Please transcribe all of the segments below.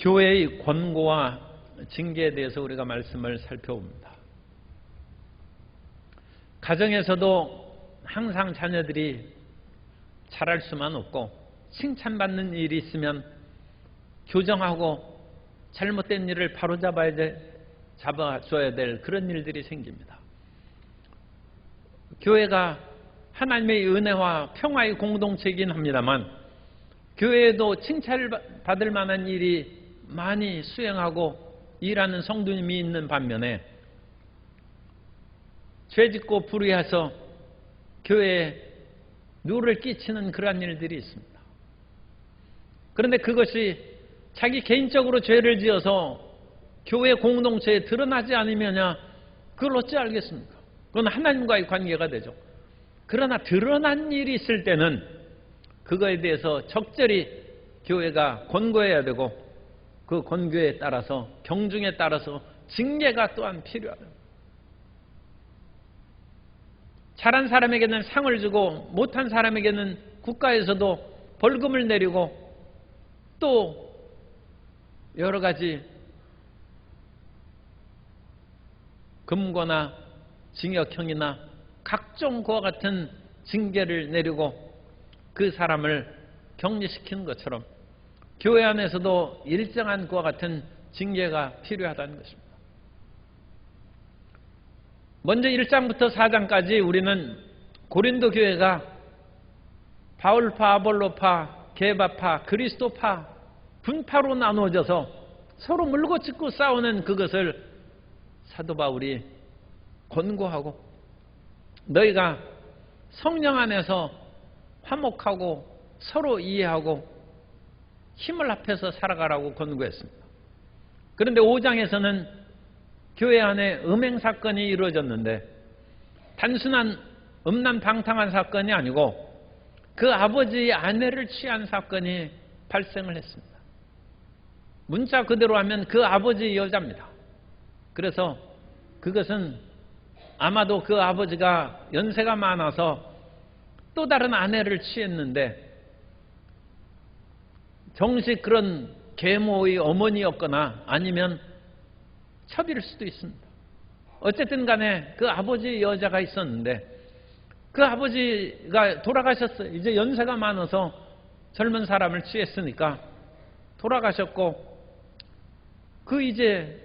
교회의 권고와 징계에 대해서 우리가 말씀을 살펴봅니다. 가정에서도 항상 자녀들이 잘할 수만 없고 칭찬받는 일이 있으면 교정하고 잘못된 일을 잡아줘야 될 그런 일들이 생깁니다. 교회가 하나님의 은혜와 평화의 공동체이긴 합니다만 교회에도 칭찬을 받을 만한 일이 많이 수행하고 일하는 성도님이 있는 반면에 죄짓고 불의해서 교회에 누를 끼치는 그러한 일들이 있습니다. 그런데 그것이 자기 개인적으로 죄를 지어서 교회 공동체에 드러나지 않으면야 그걸 어찌 알겠습니까? 그건 하나님과의 관계가 되죠. 그러나 드러난 일이 있을 때는 그거에 대해서 적절히 교회가 권고해야 되고 그 권고에 따라서 경중에 따라서 징계가 또한 필요하다. 잘한 사람에게는 상을 주고 못한 사람에게는 국가에서도 벌금을 내리고 또 여러 가지 금고나 징역형이나 각종 그와 같은 징계를 내리고 그 사람을 격리시키는 것처럼 교회 안에서도 일정한 그와 같은 징계가 필요하다는 것입니다. 먼저 1장부터 4장까지 우리는 고린도 교회가 바울파, 아볼로파, 게바파, 그리스도파 분파로 나누어져서 서로 물고 찢고 싸우는 그것을 사도 바울이 권고하고 너희가 성령 안에서 화목하고 서로 이해하고 힘을 합해서 살아가라고 권고했습니다. 그런데 5장에서는 교회 안에 음행 사건이 이루어졌는데 단순한 음란방탕한 사건이 아니고 그 아버지의 아내를 취한 사건이 발생을 했습니다. 문자 그대로 하면 그 아버지의 여자입니다. 그래서 그것은 아마도 그 아버지가 연세가 많아서 또 다른 아내를 취했는데 정식 그런 계모의 어머니였거나 아니면 첩일 수도 있습니다. 어쨌든 간에 그 아버지 여자가 있었는데 그 아버지가 돌아가셨어요. 이제 연세가 많아서 젊은 사람을 취했으니까 돌아가셨고 그 이제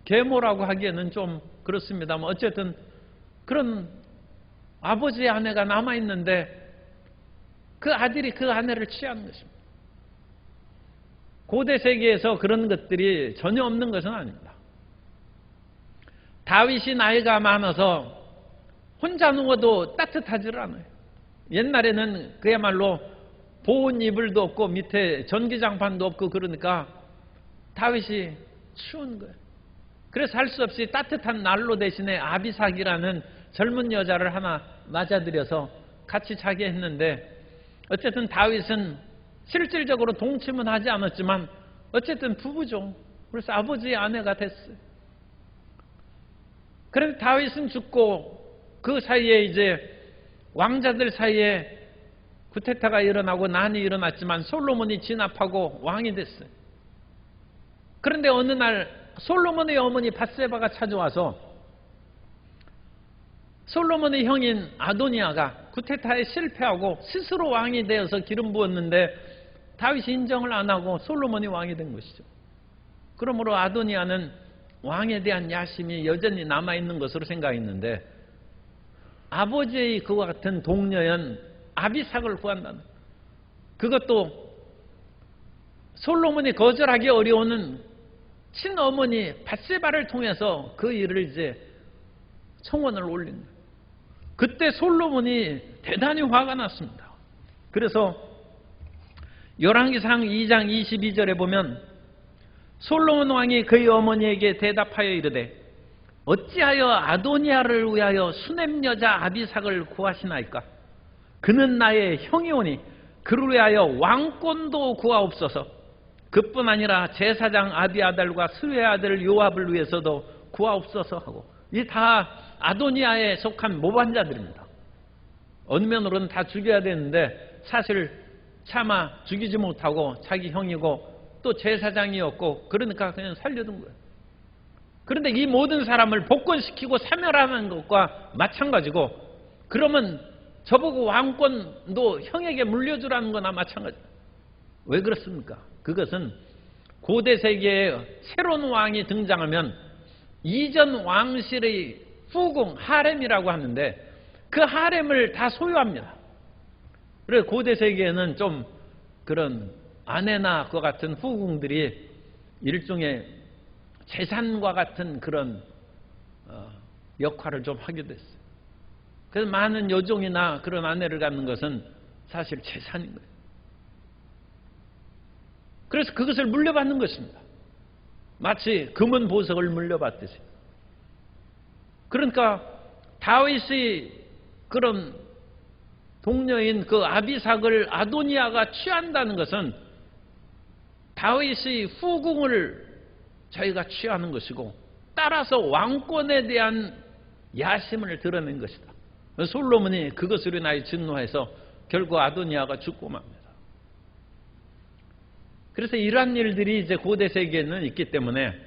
계모라고 하기에는 좀 그렇습니다만 어쨌든 그런 아버지의 아내가 남아있는데 그 아들이 그 아내를 취하는 것입니다. 고대 세계에서 그런 것들이 전혀 없는 것은 아닙니다. 다윗이 나이가 많아서 혼자 누워도 따뜻하지를 않아요. 옛날에는 그야말로 보온 이불도 없고 밑에 전기장판도 없고 그러니까 다윗이 추운 거예요. 그래서 할 수 없이 따뜻한 난로 대신에 아비삭이라는 젊은 여자를 하나 맞아들여서 같이 자게 했는데 어쨌든 다윗은 실질적으로 동침은 하지 않았지만 어쨌든 부부죠. 그래서 아버지의 아내가 됐어요. 그런데 다윗은 죽고 그 사이에 이제 왕자들 사이에 구테타가 일어나고 난이 일어났지만 솔로몬이 진압하고 왕이 됐어요. 그런데 어느 날 솔로몬의 어머니 밧세바가 찾아와서 솔로몬의 형인 아도니아가 구테타에 실패하고 스스로 왕이 되어서 기름 부었는데 다윗이 인정을 안 하고 솔로몬이 왕이 된 것이죠. 그러므로 아도니아는 왕에 대한 야심이 여전히 남아있는 것으로 생각했는데 아버지의 그와 같은 동료연 아비삭을 구한다는 그것도 솔로몬이 거절하기 어려운 친어머니 밧세바를 통해서 그 일을 이제 청원을 올린 거예요. 그때 솔로몬이 대단히 화가 났습니다. 그래서 열왕기상 2장 22절에 보면 솔로몬 왕이 그의 어머니에게 대답하여 이르되 어찌하여 아도니아를 위하여 수넴 여자 아비삭을 구하시나이까? 그는 나의 형이오니 그를 위하여 왕권도 구하옵소서. 그뿐 아니라 제사장 아비아달과 스루의 아들 요압을 위해서도 구하옵소서 하고 이 다 아도니아에 속한 모반자들입니다. 어느 면으로는 다 죽여야 되는데 사실 차마 죽이지 못하고 자기 형이고 또 제사장이었고 그러니까 그냥 살려둔 거예요. 그런데 이 모든 사람을 복권시키고 사멸하는 것과 마찬가지고 그러면 저보고 왕권도 형에게 물려주라는 거나 마찬가지예요. 왜 그렇습니까? 그것은 고대 세계에 새로운 왕이 등장하면 이전 왕실의 후궁, 하렘이라고 하는데 그 하렘을 다 소유합니다. 그래서 고대 세계에는 좀 그런 아내나 그와 같은 후궁들이 일종의 재산과 같은 그런 역할을 좀 하게 됐어요. 그래서 많은 여종이나 그런 아내를 갖는 것은 사실 재산인 거예요. 그래서 그것을 물려받는 것입니다. 마치 금은 보석을 물려받듯이. 그러니까 다윗의 그런 동료인 그 아비삭을 아도니아가 취한다는 것은 다윗의 후궁을 저희가 취하는 것이고 따라서 왕권에 대한 야심을 드러낸 것이다. 솔로몬이 그것으로 인하여 진노해서 결국 아도니아가 죽고 맙니다. 그래서 이러한 일들이 이제 고대 세계에는 있기 때문에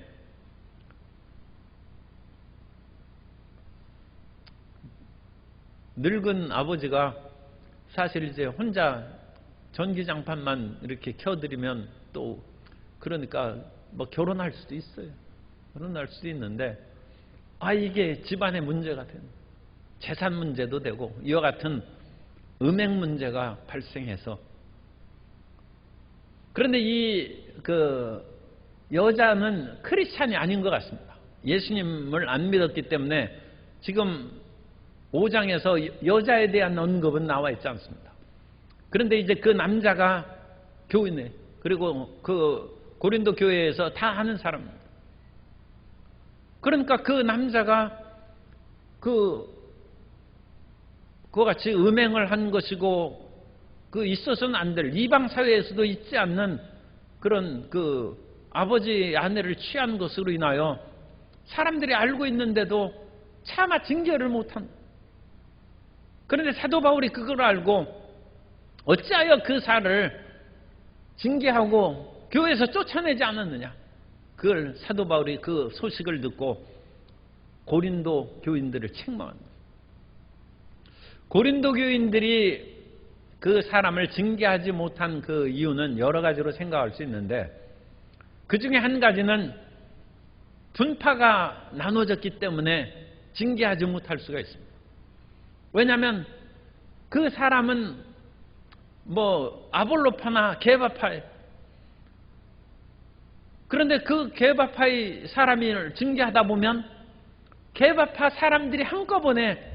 늙은 아버지가 사실 이제 혼자 전기장판만 이렇게 켜드리면 또 그러니까 뭐 결혼할 수도 있어요. 결혼할 수도 있는데 이게 집안의 문제가 되는 재산 문제도 되고 이와 같은 음행 문제가 발생해서 그런데 이 그 여자는 크리스찬이 아닌 것 같습니다. 예수님을 안 믿었기 때문에 지금 5장에서 여자에 대한 언급은 나와 있지 않습니다. 그런데 이제 그 남자가 교인이에요. 그리고 그 고린도 교회에서 다 아는 사람입니다. 그러니까 그 남자가 그와 같이 음행을 한 것이고 그 있어서는 안 될 이방 사회에서도 있지 않는 그런 그 아버지 아내를 취한 것으로 인하여 사람들이 알고 있는데도 차마 징계를 못한. 그런데 사도 바울이 그걸 알고 어찌하여 그 사를 징계하고 교회에서 쫓아내지 않았느냐. 그걸 사도 바울이 그 소식을 듣고 고린도 교인들을 책망합니다. 고린도 교인들이 그 사람을 징계하지 못한 그 이유는 여러 가지로 생각할 수 있는데 그 중에 한 가지는 분파가 나눠졌기 때문에 징계하지 못할 수가 있습니다. 왜냐하면 그 사람은 뭐 아볼로파나 게바파에 그런데 그 게바파의 사람을 징계하다 보면 게바파 사람들이 한꺼번에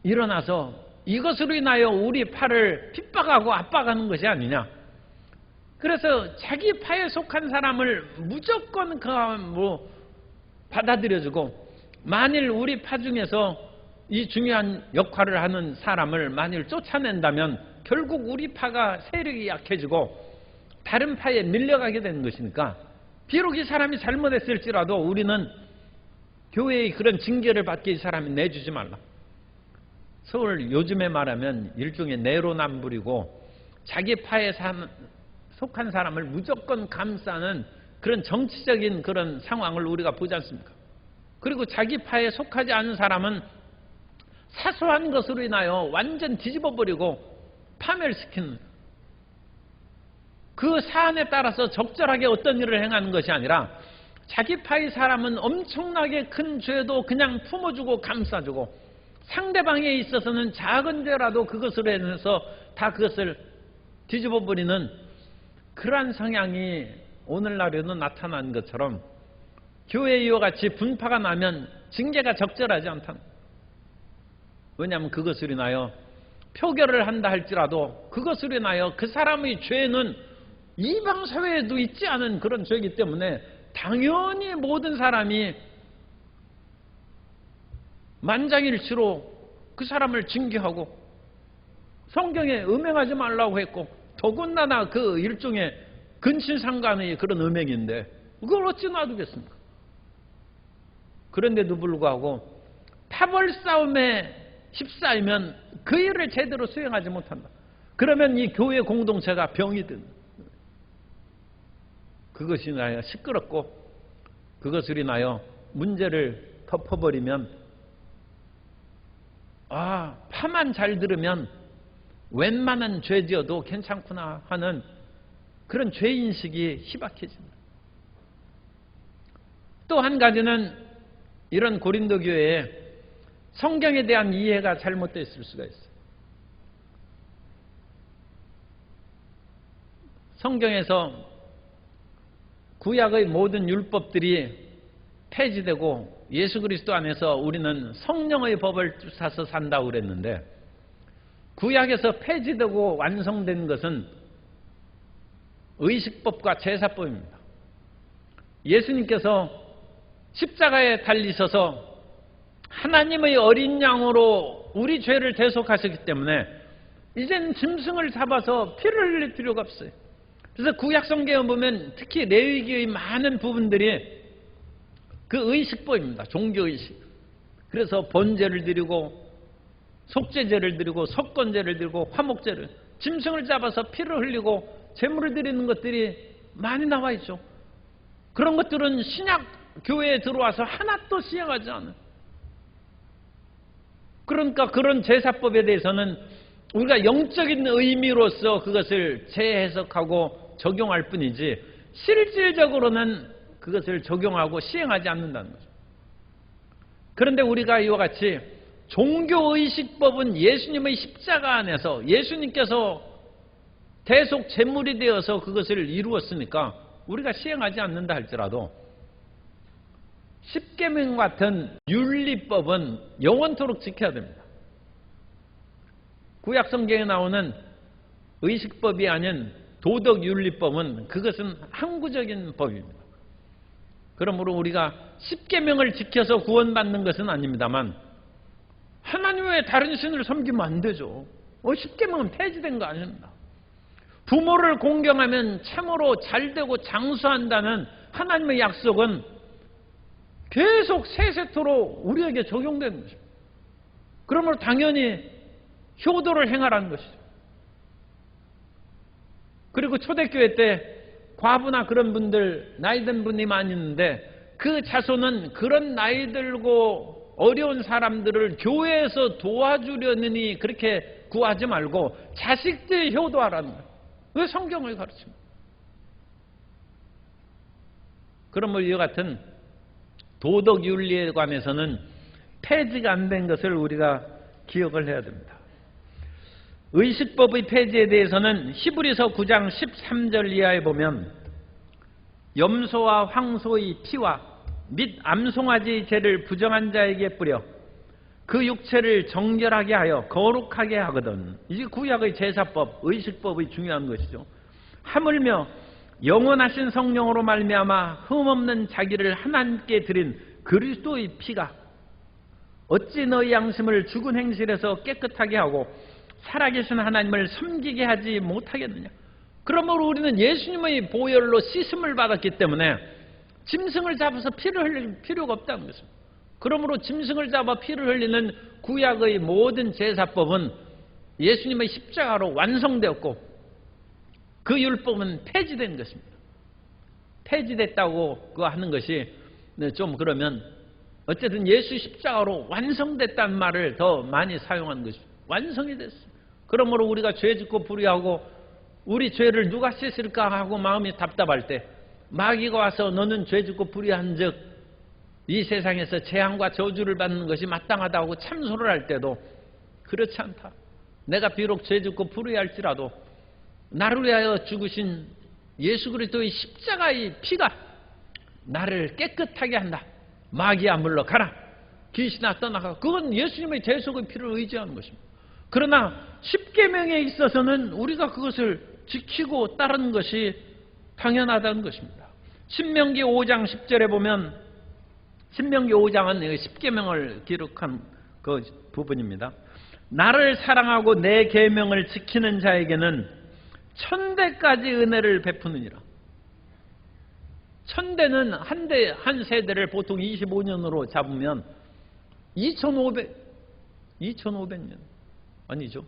일어나서 이것으로 인하여 우리 파를 핍박하고 압박하는 것이 아니냐. 그래서 자기 파에 속한 사람을 무조건 뭐 받아들여주고 만일 우리 파 중에서 이 중요한 역할을 하는 사람을 만일 쫓아낸다면 결국 우리 파가 세력이 약해지고 다른 파에 밀려가게 되는 것이니까 비록 이 사람이 잘못했을지라도 우리는 교회의 그런 징계를 받게 이 사람이 내주지 말라. 서울 요즘에 말하면 일종의 내로남불이고 자기 파에 속한 사람을 무조건 감싸는 그런 정치적인 그런 상황을 우리가 보지 않습니까? 그리고 자기 파에 속하지 않은 사람은 사소한 것으로 인하여 완전 뒤집어버리고 파멸시키는 그 사안에 따라서 적절하게 어떤 일을 행하는 것이 아니라 자기 파의 사람은 엄청나게 큰 죄도 그냥 품어주고 감싸주고 상대방에 있어서는 작은 죄라도 그것으로 해서 다 그것을 뒤집어버리는 그러한 성향이 오늘날에도 나타난 것처럼 교회 이와 같이 분파가 나면 징계가 적절하지 않다. 왜냐하면 그것으로 인하여 표결을 한다 할지라도 그것으로 인하여 그 사람의 죄는 이방 사회에도 있지 않은 그런 죄이기 때문에 당연히 모든 사람이 만장일치로 그 사람을 징계하고 성경에 음행하지 말라고 했고 더군다나 그 일종의 근친상간의 그런 음행인데 그걸 어찌 놔두겠습니까? 그런데도 불구하고 파벌 싸움에 휩싸이면 그 일을 제대로 수행하지 못한다. 그러면 이 교회 공동체가 병이 든다. 그것이 인하여 시끄럽고 그것으로 인하여 문제를 덮어버리면 파만 잘 들으면 웬만한 죄 지어도 괜찮구나 하는 그런 죄인식이 희박해집니다. 또 한 가지는 이런 고린도 교회에 성경에 대한 이해가 잘못되어 있을 수가 있어요. 성경에서 구약의 모든 율법들이 폐지되고 예수 그리스도 안에서 우리는 성령의 법을 쫓아서 산다고 그랬는데, 구약에서 폐지되고 완성된 것은 의식법과 제사법입니다. 예수님께서 십자가에 달리셔서 하나님의 어린 양으로 우리 죄를 대속하셨기 때문에 이제는 짐승을 잡아서 피를 흘릴 필요가 없어요. 그래서 구약 성경에 보면 특히 레위기의 많은 부분들이 그 의식법입니다. 종교의식. 그래서 번제를 드리고 속죄제를 드리고 속건제를 드리고 화목제를, 짐승을 잡아서 피를 흘리고 제물을 드리는 것들이 많이 나와 있죠. 그런 것들은 신약 교회에 들어와서 하나도 시행하지 않아요. 그러니까 그런 제사법에 대해서는 우리가 영적인 의미로서 그것을 재해석하고 적용할 뿐이지 실질적으로는 그것을 적용하고 시행하지 않는다는 거죠. 그런데 우리가 이와 같이 종교의식법은 예수님의 십자가 안에서 예수님께서 대속 제물이 되어서 그것을 이루었으니까 우리가 시행하지 않는다 할지라도 십계명 같은 윤리법은 영원토록 지켜야 됩니다. 구약 성경에 나오는 의식법이 아닌 도덕윤리법은 그것은 항구적인 법입니다. 그러므로 우리가 십계명을 지켜서 구원받는 것은 아닙니다만 하나님 외에 다른 신을 섬기면 안 되죠. 십계명은 폐지된 거 아닙니다. 부모를 공경하면 참으로 잘되고 장수한다는 하나님의 약속은 계속 세세토록 우리에게 적용되는 것입니다. 그러므로 당연히 효도를 행하라는 것이죠. 그리고 초대교회 때 과부나 그런 분들, 나이 든 분이 많이 있는데 그 자손은 그런 나이 들고 어려운 사람들을 교회에서 도와주려느니 그렇게 구하지 말고 자식들 효도하라는 거예요. 왜 성경을 가르칩니다. 그러므로 이와 같은 도덕윤리에 관해서는 폐지가 안 된 것을 우리가 기억을 해야 됩니다. 의식법의 폐지에 대해서는 히브리서 9장 13절 이하에 보면 염소와 황소의 피와 및 암송아지의 죄를 부정한 자에게 뿌려 그 육체를 정결하게 하여 거룩하게 하거든. 이게 구약의 제사법, 의식법의 중요한 것이죠. 하물며 영원하신 성령으로 말미암아 흠없는 자기를 하나님께 드린 그리스도의 피가 어찌 너희 양심을 죽은 행실에서 깨끗하게 하고 살아계신 하나님을 섬기게 하지 못하겠느냐. 그러므로 우리는 예수님의 보혈로 씻음을 받았기 때문에 짐승을 잡아서 피를 흘릴 필요가 없다는 것입니다. 그러므로 짐승을 잡아 피를 흘리는 구약의 모든 제사법은 예수님의 십자가로 완성되었고 그 율법은 폐지된 것입니다. 폐지됐다고 그거 하는 것이 좀 그러면 어쨌든 예수 십자가로 완성됐다는 말을 더 많이 사용하는 것입니다. 완성이 됐어요. 그러므로 우리가 죄 짓고 불의하고 우리 죄를 누가 씻을까 하고 마음이 답답할 때 마귀가 와서 너는 죄 짓고 불의한 즉 이 세상에서 재앙과 저주를 받는 것이 마땅하다고 참소를 할 때도 그렇지 않다. 내가 비록 죄 짓고 불의할지라도 나를 위하여 죽으신 예수 그리스도의 십자가의 피가 나를 깨끗하게 한다. 마귀야 물러가라. 귀신아 떠나가. 그건 예수님의 대속의 피를 의지하는 것입니다. 그러나 십계명에 있어서는 우리가 그것을 지키고 따르는 것이 당연하다는 것입니다. 신명기 5장 10절에 보면 신명기 5장은 십계명을 기록한 그 부분입니다. 나를 사랑하고 내 계명을 지키는 자에게는 천대까지 은혜를 베푸느니라. 천대는 한 세대를 보통 25년으로 잡으면 2500년 아니죠.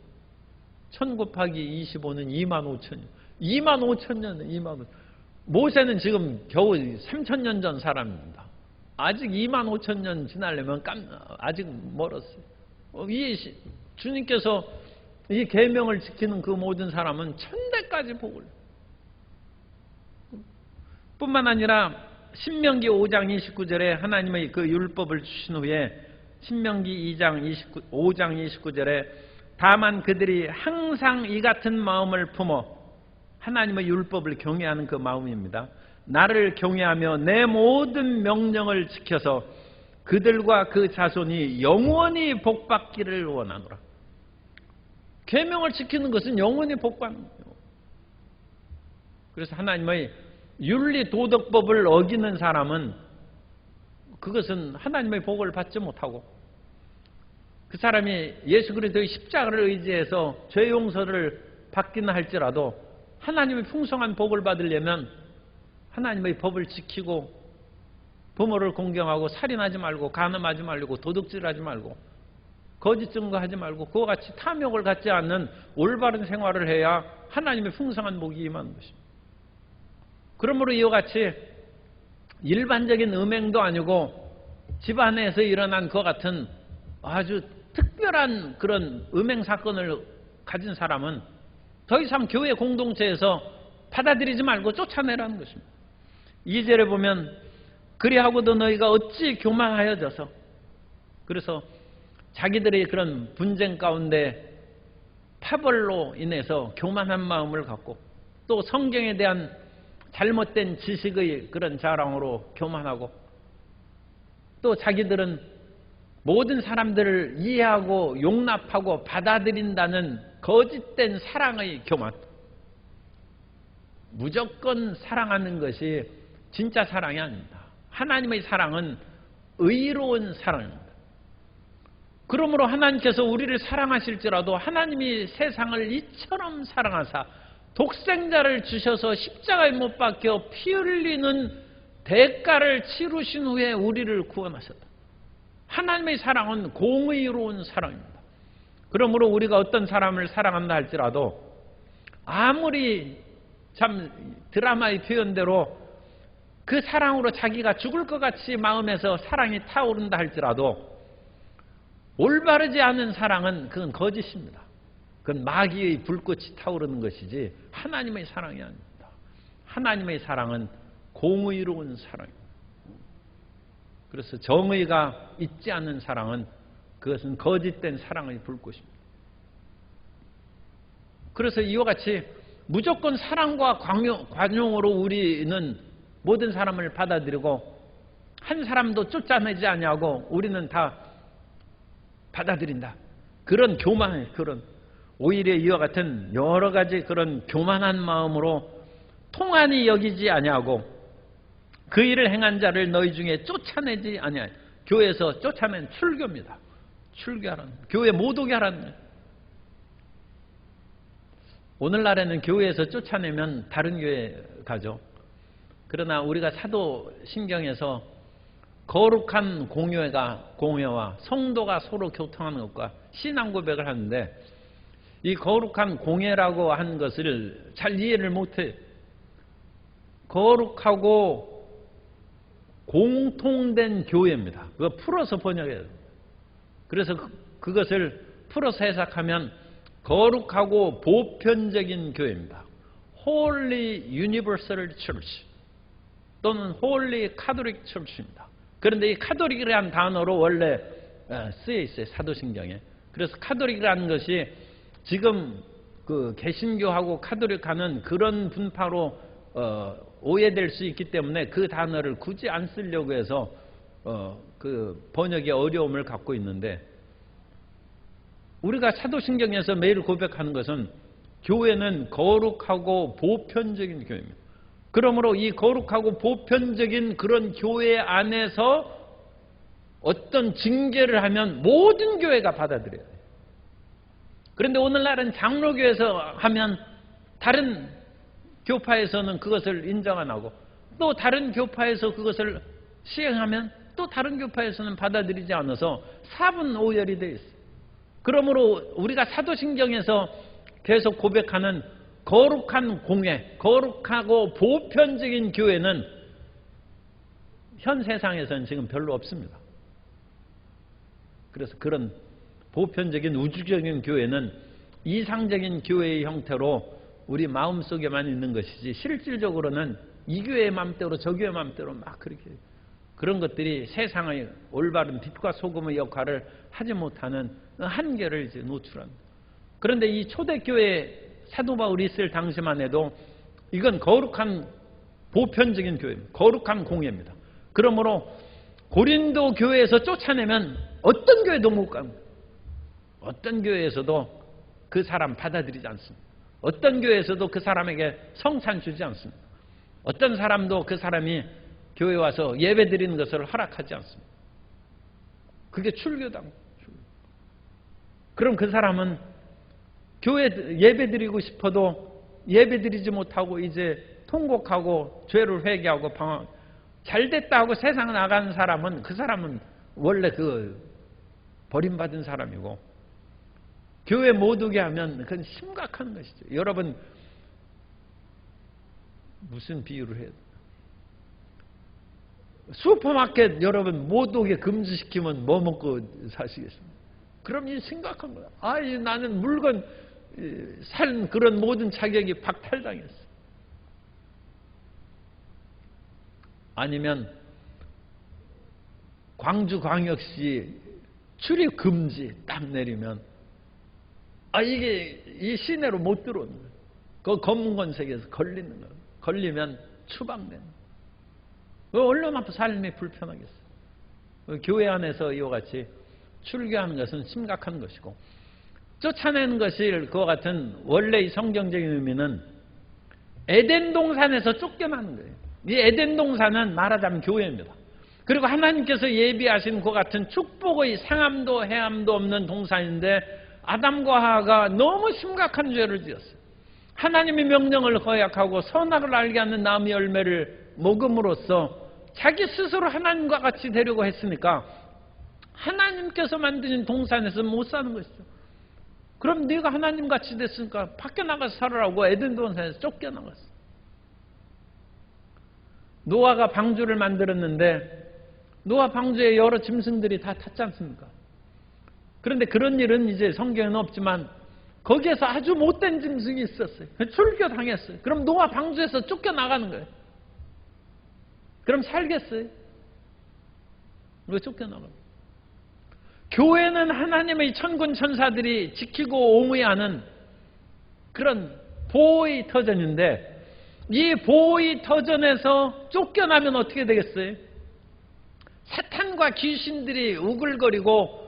1000 곱하기 25는 25,000년. 25,000년, 25,000년. 모세는 지금 겨우 3,000년 전 사람입니다. 아직 25,000년 지나려면 아직 멀었어요. 주님께서 이 계명을 지키는 그 모든 사람은 천대까지 복을, 뿐만 아니라 신명기 5장 29절에 하나님의 그 율법을 주신 후에 신명기 5장 29절에 다만 그들이 항상 이 같은 마음을 품어, 하나님의 율법을 경외하는 그 마음입니다. 나를 경외하며 내 모든 명령을 지켜서 그들과 그 자손이 영원히 복받기를 원하노라. 계명을 지키는 것은 영원히 복받는 거예요. 그래서 하나님의 윤리 도덕법을 어기는 사람은 그것은 하나님의 복을 받지 못하고, 그 사람이 예수 그리스도의 십자가를 의지해서 죄 용서를 받기는 할지라도 하나님의 풍성한 복을 받으려면 하나님의 법을 지키고 부모를 공경하고 살인하지 말고 간음하지 말고 도둑질하지 말고 거짓 증거하지 말고 그와 같이 탐욕을 갖지 않는 올바른 생활을 해야 하나님의 풍성한 복이 임하는 것입니다. 그러므로 이와 같이 일반적인 음행도 아니고 집안에서 일어난 그와 같은 아주 특별한 그런 음행 사건을 가진 사람은 더 이상 교회 공동체에서 받아들이지 말고 쫓아내라는 것입니다. 2절에 보면 그리하고도 너희가 어찌 교만하여져서, 그래서 자기들의 그런 분쟁 가운데 파벌로 인해서 교만한 마음을 갖고 또 성경에 대한 잘못된 지식의 그런 자랑으로 교만하고 또 자기들은 모든 사람들을 이해하고 용납하고 받아들인다는 거짓된 사랑의 교만, 무조건 사랑하는 것이 진짜 사랑이 아닙니다. 하나님의 사랑은 의로운 사랑입니다. 그러므로 하나님께서 우리를 사랑하실지라도 하나님이 세상을 이처럼 사랑하사 독생자를 주셔서 십자가에 못 박혀 피 흘리는 대가를 치르신 후에 우리를 구원하셨다. 하나님의 사랑은 공의로운 사랑입니다. 그러므로 우리가 어떤 사람을 사랑한다 할지라도 아무리 참 드라마의 표현대로 그 사랑으로 자기가 죽을 것 같이 마음에서 사랑이 타오른다 할지라도 올바르지 않은 사랑은 그건 거짓입니다. 그건 마귀의 불꽃이 타오르는 것이지 하나님의 사랑이 아닙니다. 하나님의 사랑은 공의로운 사랑입니다. 그래서 정의가 있지 않는 사랑은 그것은 거짓된 사랑의 불꽃입니다. 그래서 이와 같이 무조건 사랑과 관용으로 우리는 모든 사람을 받아들이고 한 사람도 쫓아내지 아니하고 우리는 다 받아들인다. 그런 교만, 그런 오히려 이와 같은 여러 가지 그런 교만한 마음으로 통한이 여기지 아니하고 그 일을 행한 자를 너희 중에 쫓아내지 아니하여. 교회에서 쫓아낸 출교입니다. 출교하라는, 교회 못 오게 하라는. 오늘날에는 교회에서 쫓아내면 다른 교회 가죠. 그러나 우리가 사도신경에서 거룩한 공회와 성도가 서로 교통하는 것과 신앙 고백을 하는데, 이 거룩한 공회라고 하는 것을 잘 이해를 못해. 거룩하고 공통된 교회입니다. 그거 풀어서 번역해야 돼요. 그래서 그것을 풀어서 해석하면 거룩하고 보편적인 교회입니다. Holy Universal Church 또는 Holy Catholic Church입니다. 그런데 이 카톨릭이라는 단어로 원래 쓰여 있어요. 사도신경에. 그래서 카톨릭이라는 것이 지금 그 개신교하고 카톨릭하는 그런 분파로 오해될 수 있기 때문에 그 단어를 굳이 안 쓰려고 해서 그 번역의 어려움을 갖고 있는데, 우리가 사도신경에서 매일 고백하는 것은 교회는 거룩하고 보편적인 교회입니다. 그러므로 이 거룩하고 보편적인 그런 교회 안에서 어떤 징계를 하면 모든 교회가 받아들여야 돼요. 그런데 오늘날은 장로교에서 하면 다른 교파에서는 그것을 인정 안 하고, 또 다른 교파에서 그것을 시행하면 또 다른 교파에서는 받아들이지 않아서 사분오열이 되어 있어요. 그러므로 우리가 사도신경에서 계속 고백하는 거룩한 공회, 거룩하고 보편적인 교회는 현 세상에서는 지금 별로 없습니다. 그래서 그런 보편적인 우주적인 교회는 이상적인 교회의 형태로 우리 마음속에만 있는 것이지 실질적으로는 이 교회의 마음대로 저 교회의 마음대로 막 그렇게 그런 것들이 세상의 올바른 빛과 소금의 역할을 하지 못하는 한계를 이제 노출합니다. 그런데 이 초대교회 사도 바울이 있을 당시만 해도 이건 거룩한 보편적인 교회입니다. 거룩한 공예입니다. 그러므로 고린도 교회에서 쫓아내면 어떤 교회도 못 갑니다. 어떤 교회에서도 그 사람 받아들이지 않습니다. 어떤 교회에서도 그 사람에게 성찬 주지 않습니다. 어떤 사람도 그 사람이 교회 와서 예배 드리는 것을 허락하지 않습니다. 그게 출교당. 그럼 그 사람은 교회 예배 드리고 싶어도 예배 드리지 못하고 이제 통곡하고 죄를 회개하고 잘 됐다 하고 세상 나가는 사람은 그 사람은 원래 그 버림받은 사람이고 교회 못 오게 하면 그건 심각한 것이죠. 여러분 무슨 비유를 해야 돼요? 슈퍼마켓 여러분 못 오게 금지시키면 뭐 먹고 사시겠습니까? 그럼 이 심각한 거야. 나는 물건 산 그런 모든 자격이 박탈당했어. 아니면 광주광역시 출입 금지 딱 내리면 이게 이 시내로 못 들어오는 거예요. 그 검문권색에서 걸리는 거예요. 걸리면 추방되는 거예요. 얼마나 삶이 불편하겠어요. 교회 안에서 이와 같이 출교하는 것은 심각한 것이고 쫓아내는 것이 그와 같은 원래의 성경적인 의미는 에덴 동산에서 쫓겨나는 거예요. 이 에덴 동산은 말하자면 교회입니다. 그리고 하나님께서 예비하신 그 같은 축복의 상함도 해함도 없는 동산인데 아담과 하와가 너무 심각한 죄를 지었어요. 하나님의 명령을 거역하고 선악을 알게 하는 나무의 열매를 먹음으로써 자기 스스로 하나님과 같이 되려고 했으니까 하나님께서 만드신 동산에서 못 사는 것이죠. 그럼 네가 하나님같이 됐으니까 밖에 나가서 살으라고 에덴 동산에서 쫓겨나갔어. 노아가 방주를 만들었는데 노아 방주에 여러 짐승들이 다 탔지 않습니까? 그런데 그런 일은 이제 성경에는 없지만 거기에서 아주 못된 짐승이 있었어요. 출교당했어요. 그럼 노아 방주에서 쫓겨나가는 거예요. 그럼 살겠어요? 왜 쫓겨나가요? 교회는 하나님의 천군 천사들이 지키고 옹의하는 그런 보호의 터전인데 이 보호의 터전에서 쫓겨나면 어떻게 되겠어요? 사탄과 귀신들이 우글거리고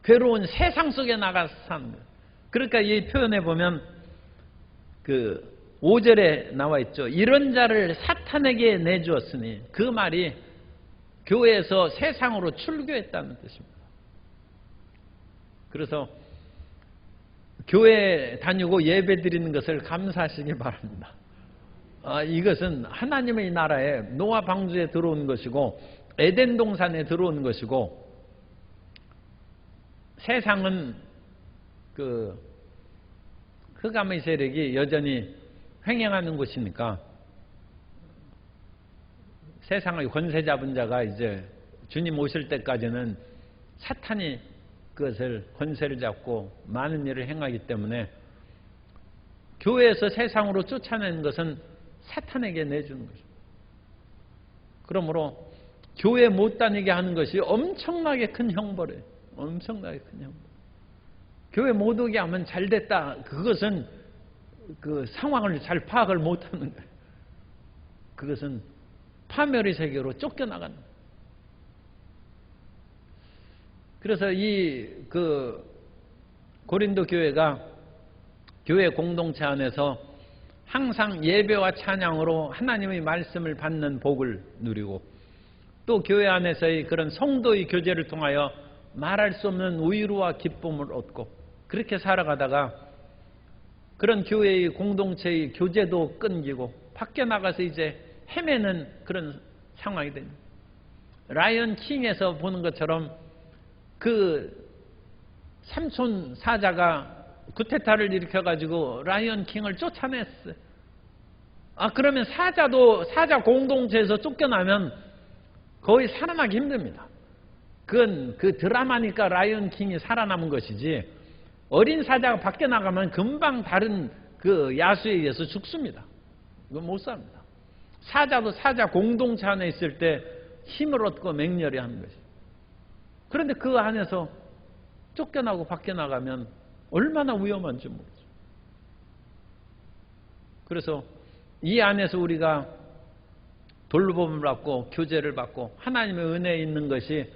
괴로운 세상 속에 나가서 사는 거예요. 그러니까 이 표현에 보면 그 5절에 나와 있죠. 이런 자를 사탄에게 내주었으니 그 말이 교회에서 세상으로 출교했다는 뜻입니다. 그래서 교회 다니고 예배 드리는 것을 감사하시기 바랍니다. 이것은 하나님의 나라에 노아 방주에 들어온 것이고 에덴 동산에 들어온 것이고 세상은 그 흑암의 세력이 여전히 횡행하는 곳이니까 세상의 권세 잡은 자가 이제 주님 오실 때까지는 사탄이 그것을 권세를 잡고 많은 일을 행하기 때문에 교회에서 세상으로 쫓아내는 것은 사탄에게 내주는 것입니다. 그러므로 교회 못 다니게 하는 것이 엄청나게 큰 형벌이에요. 엄청나게 큰 형벌. 교회 못 오게 하면 잘됐다. 그것은 그 상황을 잘 파악을 못하는 거예요. 그것은 파멸의 세계로 쫓겨나가는 거예요. 그래서 이 그 고린도 교회가 교회 공동체 안에서 항상 예배와 찬양으로 하나님의 말씀을 받는 복을 누리고 또 교회 안에서의 그런 성도의 교제를 통하여 말할 수 없는 위로와 기쁨을 얻고 그렇게 살아가다가 그런 교회의 공동체의 교제도 끊기고 밖에 나가서 이제 헤매는 그런 상황이 됩니다. 라이언 킹에서 보는 것처럼 그 삼촌 사자가 쿠데타를 일으켜가지고 라이언 킹을 쫓아냈어요. 그러면 사자 공동체에서 쫓겨나면 거의 살아나기 힘듭니다. 그건 그 드라마니까 라이언 킹이 살아남은 것이지, 어린 사자가 밖에 나가면 금방 다른 그 야수에 의해서 죽습니다. 이건 못 삽니다. 사자도 사자 공동체 안에 있을 때 힘을 얻고 맹렬히 하는 것이죠. 그런데 그 안에서 쫓겨나고 밖에 나가면 얼마나 위험한지 모르죠. 그래서 이 안에서 우리가 돌봄을 받고 교제를 받고 하나님의 은혜에 있는 것이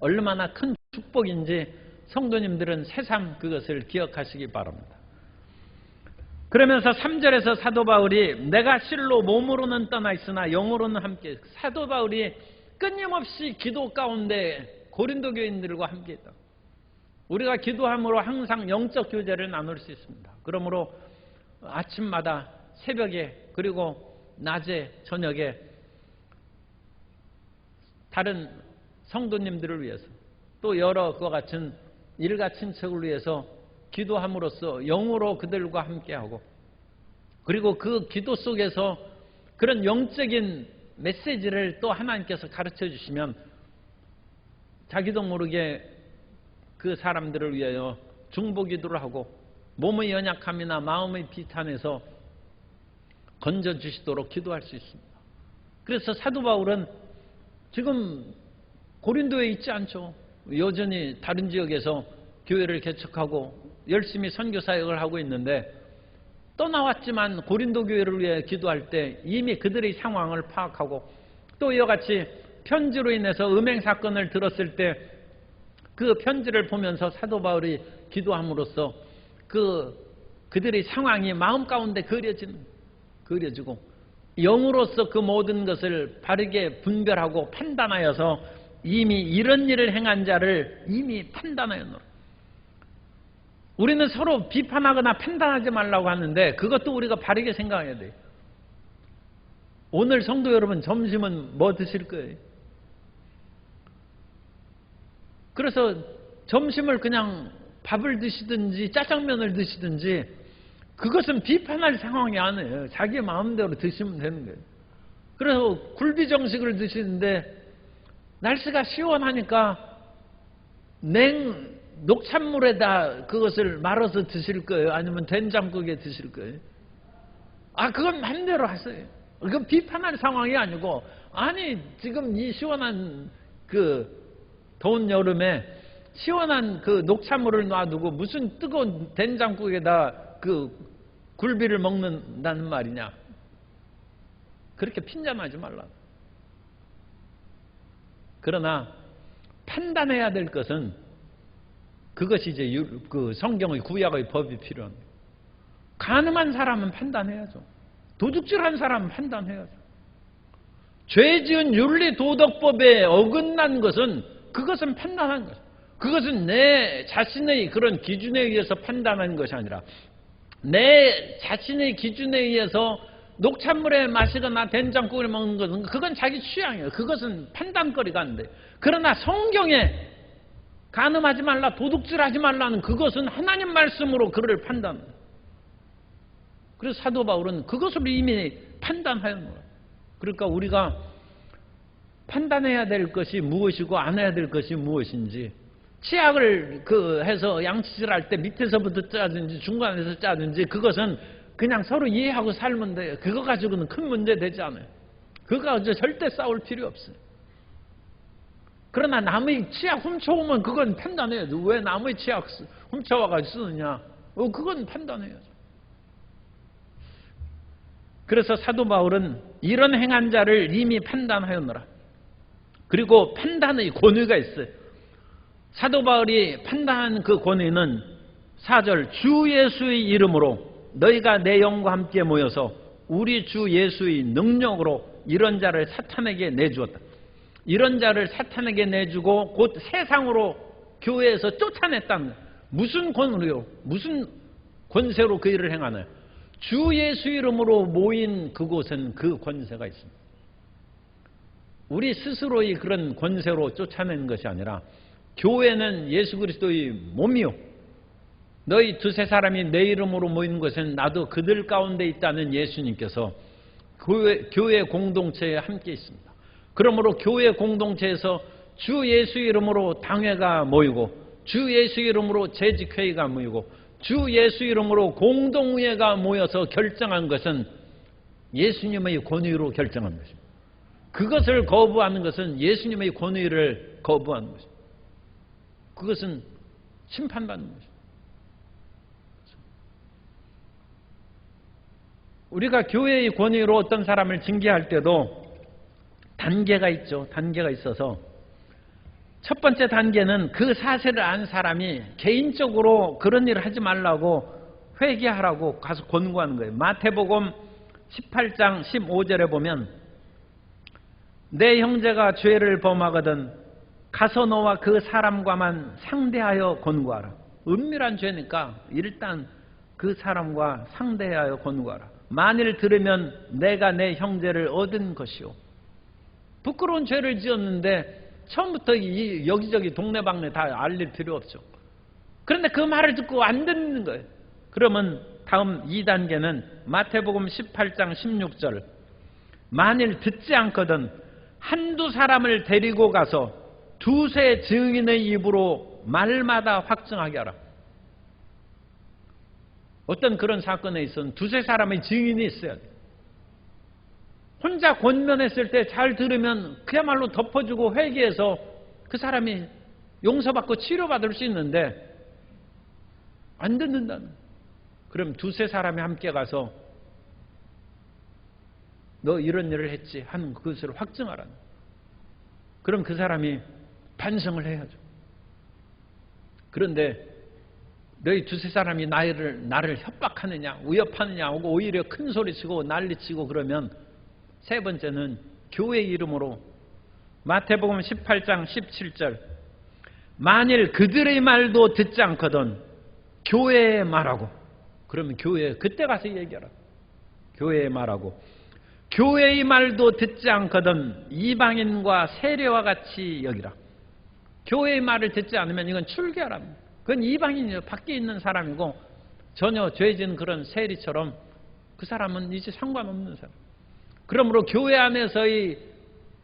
얼마나 큰 축복인지 성도님들은 새삼 그것을 기억하시기 바랍니다. 그러면서 3절에서 사도 바울이 내가 실로 몸으로는 떠나 있으나 영으로는 함께, 사도 바울이 끊임없이 기도 가운데 고린도 교인들과 함께 있다. 우리가 기도함으로 항상 영적 교제를 나눌 수 있습니다. 그러므로 아침마다 새벽에 그리고 낮에 저녁에 다른 성도님들을 위해서 또 여러 그와 같은 일가 친척을 위해서 기도함으로써 영으로 그들과 함께하고, 그리고 그 기도 속에서 그런 영적인 메시지를 또 하나님께서 가르쳐 주시면 자기도 모르게 그 사람들을 위하여 중보기도를 하고 몸의 연약함이나 마음의 비탄에서 건져주시도록 기도할 수 있습니다. 그래서 사도 바울은 지금 고린도에 있지 않죠. 여전히 다른 지역에서 교회를 개척하고 열심히 선교 사역을 하고 있는데, 떠나왔지만 고린도 교회를 위해 기도할 때 이미 그들의 상황을 파악하고, 또 이와 같이 편지로 인해서 음행 사건을 들었을 때 그 편지를 보면서 사도 바울이 기도함으로써 그들의 상황이 마음 가운데 그려지고 영으로서 그 모든 것을 바르게 분별하고 판단하여서 이미 이런 일을 행한 자를 이미 판단하였노라. 우리는 서로 비판하거나 판단하지 말라고 하는데 그것도 우리가 바르게 생각해야 돼요. 오늘 성도 여러분, 점심은 뭐 드실 거예요? 그래서 점심을 그냥 밥을 드시든지 짜장면을 드시든지 그것은 비판할 상황이 아니에요. 자기 마음대로 드시면 되는 거예요. 그래서 굴비 정식을 드시는데 날씨가 시원하니까 녹찬물에다 그것을 말아서 드실 거예요? 아니면 된장국에 드실 거예요? 그건 맘대로 하세요. 그건 비판할 상황이 아니고, 아니 지금 이 시원한 더운 여름에 시원한 녹차물을 놔두고 무슨 뜨거운 된장국에다 굴비를 먹는다는 말이냐. 그렇게 핀잔하지 말라. 그러나 판단해야 될 것은 그것이 이제 성경의 구약의 법이 필요합니다. 간음한 사람은 판단해야죠. 도둑질한 사람은 판단해야죠. 죄 지은 윤리 도덕법에 어긋난 것은 그것은 판단한 것. 그것은 내 자신의 그런 기준에 의해서 판단하는 것이 아니라 내 자신의 기준에 의해서 녹찬물에 마시거나 된장국을 먹는 것은 그건 자기 취향이에요. 그것은 판단거리가 안 돼. 그러나 성경에 간음하지 말라, 도둑질하지 말라는 그것은 하나님 말씀으로 그를 판단해요. 그래서 사도 바울은 그것을 이미 판단하였노라. 그러니까 우리가 판단해야 될 것이 무엇이고 안 해야 될 것이 무엇인지, 치약을 해서 양치질할 때 밑에서부터 짜든지 중간에서 짜든지 그것은 그냥 서로 이해하고 살면 돼요. 그거 가지고는 큰 문제 되지 않아요. 그거 가지고 절대 싸울 필요 없어요. 그러나 남의 치약 훔쳐오면 그건 판단해야죠. 왜 남의 치약 훔쳐와가지고 쓰느냐. 그건 판단해야죠. 그래서 사도 바울은 이런 행한 자를 이미 판단하였노라. 그리고 판단의 권위가 있어요. 사도 바울이 판단한 그 권위는 4절 주 예수의 이름으로 너희가 내 영과 함께 모여서 우리 주 예수의 능력으로 이런 자를 사탄에게 내주었다. 이런 자를 사탄에게 내주고 곧 세상으로 교회에서 쫓아냈다는 거예요. 무슨 권위로, 무슨 권세로 그 일을 행하나요? 주 예수 이름으로 모인 그곳은 그 권세가 있습니다. 우리 스스로의 그런 권세로 쫓아내는 것이 아니라 교회는 예수 그리스도의 몸이요 너희 두세 사람이 내 이름으로 모이는 것은 나도 그들 가운데 있다는 예수님께서 교회 공동체에 함께 있습니다. 그러므로 교회 공동체에서 주 예수 이름으로 당회가 모이고 주 예수 이름으로 재직회의가 모이고 주 예수 이름으로 공동회가 모여서 결정한 것은 예수님의 권위로 결정한 것입니다. 그것을 거부하는 것은 예수님의 권위를 거부하는 것입니다. 그것은 심판받는 것입니다. 우리가 교회의 권위로 어떤 사람을 징계할 때도 단계가 있죠. 단계가 있어서 첫 번째 단계는 그 사실을 안 사람이 개인적으로 그런 일을 하지 말라고 회개하라고 가서 권고하는 거예요. 마태복음 18장 15절에 보면 내 형제가 죄를 범하거든 가서 너와 그 사람과만 상대하여 권고하라. 은밀한 죄니까 일단 그 사람과 상대하여 권고하라. 만일 들으면 내가 내 형제를 얻은 것이요. 부끄러운 죄를 지었는데 처음부터 여기저기 동네방네 다 알릴 필요 없죠. 그런데 그 말을 듣고 안 듣는 거예요. 그러면 다음 2단계는 마태복음 18장 16절 만일 듣지 않거든 한두 사람을 데리고 가서 두세 증인의 입으로 말마다 확증하게 하라. 어떤 그런 사건에 있어서는 두세 사람의 증인이 있어야 돼요. 혼자 권면했을 때 잘 들으면 그야말로 덮어주고 회개해서 그 사람이 용서받고 치료받을 수 있는데 안 듣는다는. 그럼 두세 사람이 함께 가서 너 이런 일을 했지 하는 그것을 확증하라는. 그럼 그 사람이 반성을 해야죠. 그런데 너희 두세 사람이 나를 협박하느냐 위협하느냐 하고 오히려 큰 소리치고 난리치고 그러면 세 번째는 교회 이름으로 마태복음 18장 17절 만일 그들의 말도 듣지 않거든 교회에 말하고 그러면 교회에 그때 가서 얘기하라. 교회에 말하고 교회의 말도 듣지 않거든 이방인과 세례와 같이 여기라. 교회의 말을 듣지 않으면 이건 출교하라. 그건 이방인이요. 밖에 있는 사람이고 전혀 죄진 그런 세리처럼 그 사람은 이제 상관없는 사람. 그러므로 교회 안에서의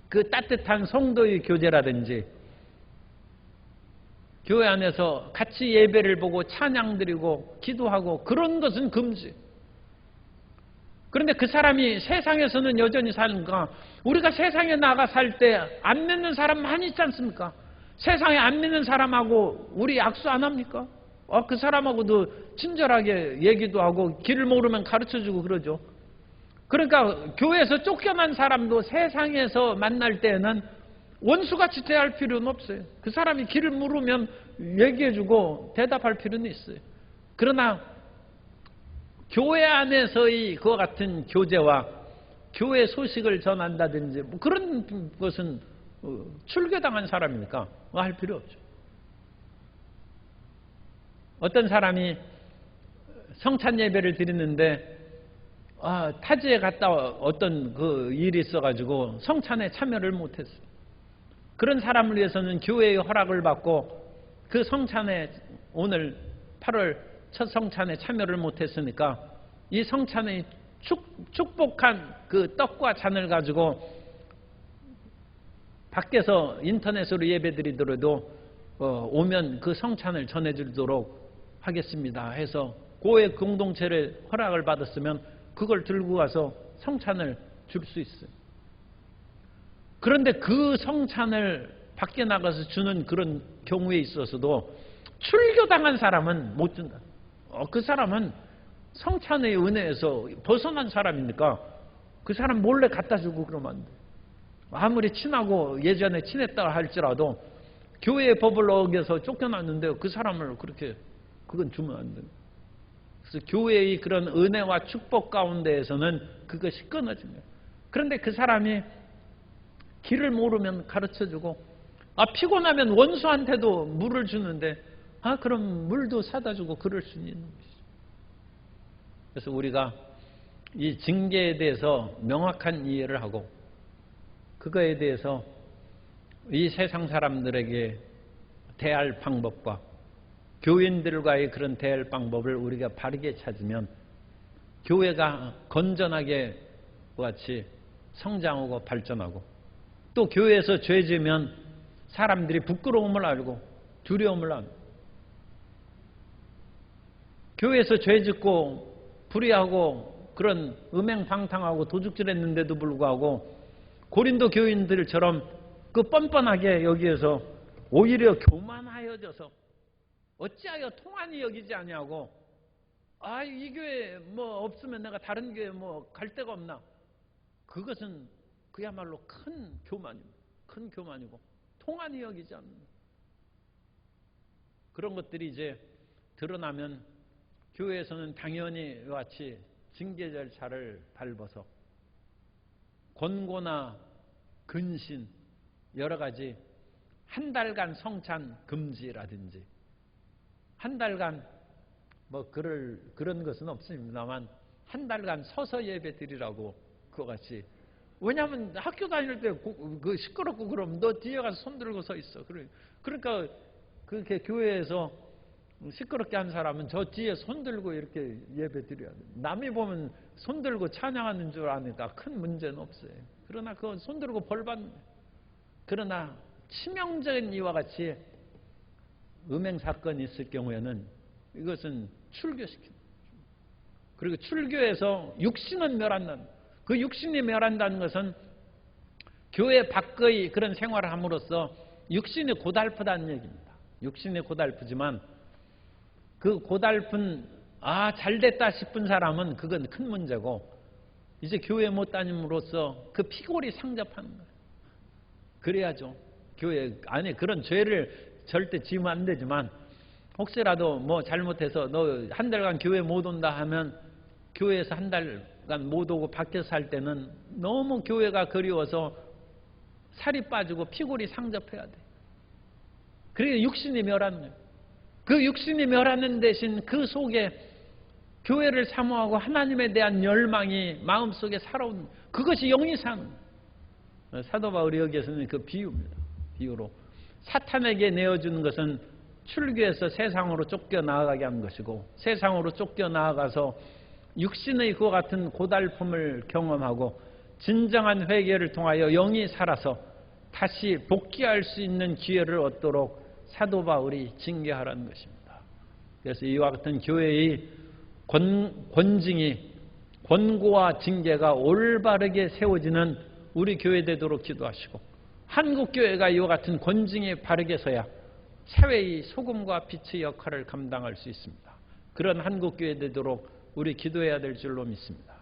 그 따뜻한 성도의 교제라든지 교회 안에서 같이 예배를 보고 찬양 드리고 기도하고 그런 것은 금지. 그런데 그 사람이 세상에서는 여전히 사는가? 우리가 세상에 나가 살 때 안 믿는 사람 많이 있지 않습니까? 세상에 안 믿는 사람하고 우리 약수 안 합니까? 그 사람하고도 친절하게 얘기도 하고 길을 모르면 가르쳐주고 그러죠. 그러니까 교회에서 쫓겨난 사람도 세상에서 만날 때에는 원수같이 대할 필요는 없어요. 그 사람이 길을 물으면 얘기해주고 대답할 필요는 있어요. 그러나 교회 안에서의 그와 같은 교제와 교회 소식을 전한다든지 뭐 그런 것은 출교당한 사람이니까 할 필요 없죠. 어떤 사람이 성찬 예배를 드리는데 타지에 갔다 어떤 그 일이 있어가지고 성찬에 참여를 못했어요. 그런 사람을 위해서는 교회의 허락을 받고 그 성찬에 오늘 8월 첫 성찬에 참여를 못했으니까 이 성찬의 축복한 그 떡과 잔을 가지고 밖에서 인터넷으로 예배드리더라도 오면 그 성찬을 전해주도록 하겠습니다 해서 교회 공동체를 허락을 받았으면 그걸 들고 가서 성찬을 줄 수 있어요. 그런데 그 성찬을 밖에 나가서 주는 그런 경우에 있어서도 출교당한 사람은 못 준다. 그 사람은 성찬의 은혜에서 벗어난 사람이니까 그 사람 몰래 갖다 주고 그러면 안 돼. 아무리 친하고 예전에 친했다 할지라도 교회의 법을 어겨서 쫓겨났는데 그 사람을 그렇게 그건 주면 안 돼. 그래서 교회의 그런 은혜와 축복 가운데에서는 그것이 끊어진 거예요. 그런데 그 사람이 길을 모르면 가르쳐주고 피곤하면 원수한테도 물을 주는데 그럼 물도 사다 주고 그럴 수 있는 것이죠. 그래서 우리가 이 징계에 대해서 명확한 이해를 하고 그거에 대해서 이 세상 사람들에게 대할 방법과 교인들과의 그런 대할 방법을 우리가 바르게 찾으면 교회가 건전하게 같이 성장하고 발전하고, 또 교회에서 죄 지으면 사람들이 부끄러움을 알고 두려움을 알고, 교회에서 죄 짓고 불의하고 그런 음행방탕하고 도둑질했는데도 불구하고 고린도 교인들처럼 그 뻔뻔하게 여기에서 오히려 교만하여져서 어찌하여 통한이 여기지 아니하고, 이 교회 뭐 없으면 내가 다른 교회 뭐 갈 데가 없나? 그것은 그야말로 큰 교만입니다. 큰 교만이고 통한이 여기지 않는다. 그런 것들이 이제 드러나면 교회에서는 당연히 같이 징계 절차를 밟아서 권고나 근신 여러 가지 한 달간 성찬 금지라든지, 한 달간 뭐 그런 것은 없습니다만 한 달간 서서 예배 드리라고 그거 같이. 왜냐하면 학교 다닐 때 그 시끄럽고 그러면 너 뒤에 가서 손 들고 서 있어. 그러니까 그렇게 교회에서 시끄럽게 한 사람은 저 뒤에 손 들고 이렇게 예배 드려야 돼. 남이 보면 손 들고 찬양하는 줄 아니까 큰 문제는 없어요. 그러나 그건 손 들고 벌 받는. 그러나 치명적인 이와 같이 음행 사건이 있을 경우에는 이것은 출교시킵니다. 그리고 출교에서 육신은 멸한다는, 그 육신이 멸한다는 것은 교회 밖의 그런 생활을 함으로써 육신이 고달프다는 얘기입니다. 육신이 고달프지만 그 고달픈 잘됐다 싶은 사람은 그건 큰 문제고, 이제 교회 못 다님으로써 그 피골이 상접하는 거예요. 그래야죠. 교회 안에 그런 죄를 절대 지으면 안 되지만, 혹시라도 뭐 잘못해서 너 한 달간 교회 못 온다 하면 교회에서 한 달간 못 오고 밖에서 살 때는 너무 교회가 그리워서 살이 빠지고 피골이 상접해야 돼. 그러니까 육신이 멸하는 거예요. 그 육신이 멸하는 대신 그 속에 교회를 사모하고 하나님에 대한 열망이 마음속에 살아오는, 그것이 영이 사는 거예요. 사도 바울이 여기에서는 그 비유입니다. 비유로 사탄에게 내어주는 것은 출교해서 세상으로 쫓겨나가게 하는 것이고, 세상으로 쫓겨나가서 육신의 그와 같은 고달픔을 경험하고 진정한 회개를 통하여 영이 살아서 다시 복귀할 수 있는 기회를 얻도록 사도 바울이 징계하라는 것입니다. 그래서 이와 같은 교회의 권징이, 권고와 징계가 올바르게 세워지는 우리 교회 되도록 기도하시고, 한국교회가 이와 같은 권징이 바르게 서야 사회의 소금과 빛의 역할을 감당할 수 있습니다. 그런 한국교회 되도록 우리 기도해야 될 줄로 믿습니다.